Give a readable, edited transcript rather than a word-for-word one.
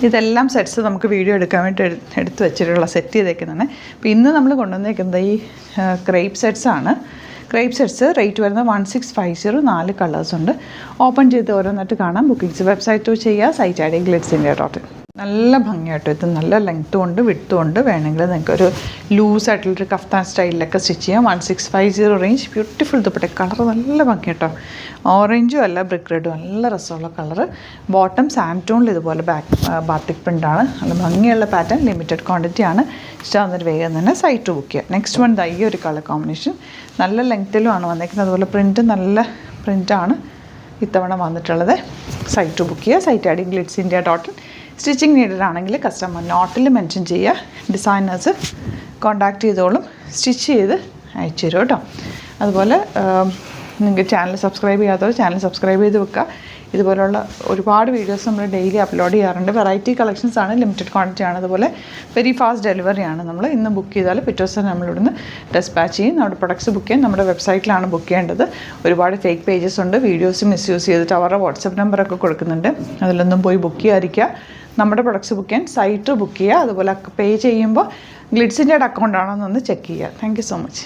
ഇതെല്ലാം സെറ്റ്സ് നമുക്ക് വീഡിയോ എടുക്കാൻ വേണ്ടി എടുത്ത് വെച്ചിട്ടുള്ള സെറ്റ് ചെയ്തേക്കുന്നതാണ്. അപ്പോൾ ഇന്ന് നമ്മൾ കൊണ്ടുവന്നേക്കുന്നത് ഈ ക്രേപ്പ് സെറ്റ്സ് ആണ്. ക്രേപ്പ് സെറ്റ്സ് റേറ്റ് വരുന്നത് 1650. 4 കളേഴ്സ് ഉണ്ട്. ഓപ്പൺ ചെയ്ത് ഓരോന്നായിട്ട് കാണാം. ബുക്കിംഗ്സ് വെബ്സൈറ്റ് ചെയ്യുക. Site I D glitzindia.in. നല്ല ഭംഗിയായിട്ട് ഇത് നല്ല ലെങ്ത്തും ഉണ്ട് വിഡ്ത്തും ഉണ്ട്. വേണമെങ്കിൽ നിങ്ങൾക്കൊരു ലൂസായിട്ടുള്ളൊരു കഫ്താൻ സ്റ്റൈലിലൊക്കെ സ്റ്റിച്ച് ചെയ്യാം. 1650 റേഞ്ച്. ബ്യൂട്ടിഫുൾ ദുപ്പട്ട. കളർ നല്ല ഭംഗി കേട്ടോ. ഓറഞ്ചും അല്ല ബ്രിക്ക് റെഡും നല്ല രസമുള്ള കളർ. ബോട്ടം സാൻഡ് ടോണിൽ ഇതുപോലെ ബാത്തിക് പ്രിൻ്റാണ്. നല്ല ഭംഗിയുള്ള പാറ്റേൺ. ലിമിറ്റഡ് ക്വാണ്ടിറ്റി ആണ്. ഇഷ്ടമാകുന്നൊരു വേഗം തന്നെ സൈറ്റ് ബുക്ക് ചെയ്യുക. നെക്സ്റ്റ് വൺ ഈ ഒരു കളർ കോമ്പിനേഷൻ നല്ല ലെങ്ത്തിലുമാണ് വന്നേക്കുന്നത്. അതുപോലെ പ്രിൻറ്റ് നല്ല പ്രിൻ്റാണ് ഇത്തവണ വന്നിട്ടുള്ളത്. സൈറ്റ് ബുക്ക് ചെയ്യുക. Site I D glitzindia.in. Stitching needed ആണെങ്കിൽ കസ്റ്റമർ നോട്ടിൽ മെൻഷൻ ചെയ്യുക. ഡിസൈനേഴ്സ് കോൺടാക്ട് ചെയ്തോളും. സ്റ്റിച്ച് ചെയ്ത് അയച്ചു തരും കേട്ടോ. അതുപോലെ നിങ്ങൾക്ക് ചാനൽ സബ്സ്ക്രൈബ് ചെയ്യാത്തവർ ചാനൽ സബ്സ്ക്രൈബ് ചെയ്ത് വെക്കുക. ഇതുപോലുള്ള ഒരുപാട് വീഡിയോസ് നമ്മൾ ഡെയിലി അപ്ലോഡ് ചെയ്യാറുണ്ട്. വെറൈറ്റി കളക്ഷൻസ് ആണ്. ലിമിറ്റഡ് ക്വാണ്ടിറ്റി ആണ്. അതുപോലെ വെരി ഫാസ്റ്റ് ഡെലിവറി ആണ്. നമ്മൾ ഇന്ന് ബുക്ക് ചെയ്താൽ പിറ്റേ ദിവസം നമ്മളിവിടുന്ന് ഡെസ്പാച്ച് ചെയ്യും. നമ്മുടെ പ്രൊഡക്ട്സ് ബുക്ക് ചെയ്യാൻ നമ്മുടെ വെബ്സൈറ്റിലാണ് ബുക്ക് ചെയ്യേണ്ടത്. ഒരുപാട് ഫേക്ക് പേജസ് ഉണ്ട്. വീഡിയോസ് മിസ്യൂസ് ചെയ്തിട്ട് അവരുടെ വാട്സപ്പ് നമ്പറൊക്കെ കൊടുക്കുന്നുണ്ട്. അതിലൊന്നും പോയി ബുക്ക് ചെയ്യാതിരിക്കുക. നമ്മുടെ പ്രൊഡക്ട്സ് ബുക്ക് ചെയ്യാൻ സൈറ്റ് ബുക്ക് ചെയ്യുക. അതുപോലെ പേ ചെയ്യുമ്പോൾ ഗ്ലിറ്റ്സിൻ്റെ അക്കൗണ്ട് ആണോ എന്നൊന്ന് ചെക്ക് ചെയ്യുക. Thank you so much.